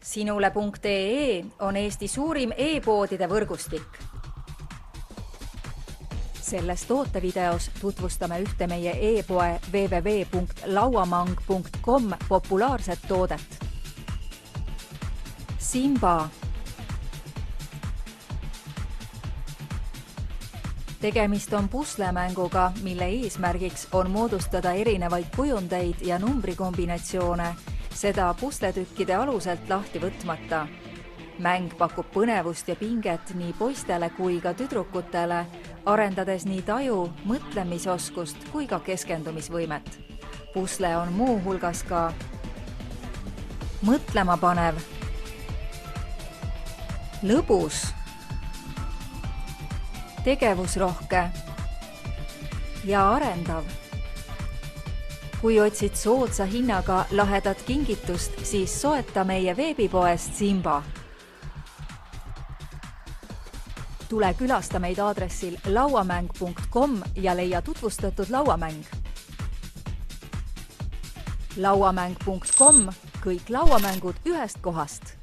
Sinule.ee on Eesti suurim e-poodide võrgustik. Selles tootevideos tutvustame ühte meie e-poe www.lauamang.com populaarset toodet. Simba. Tegemist on puslemänguga, mille eesmärgiks on moodustada erinevaid kujundeid ja numbrikombinatsioone, seda pusletükkide aluselt lahti võtmata. Mäng pakub põnevust ja pinget nii poistele kui ka tüdrukutele, arendades nii taju, mõtlemisoskust kui ka keskendumisvõimet. Pusle on muu hulgas ka mõtlema panev, lõbus, tegevusrohke ja arendav. Kui otsid soodsa hinnaga lahedat kingitust, siis soeta meie veebipoest Simba. Tule külasta meid aadressil lauamäng.com ja leia tutvustatud lauamäng. Lauamäng.com, kõik lauamängud ühest kohast.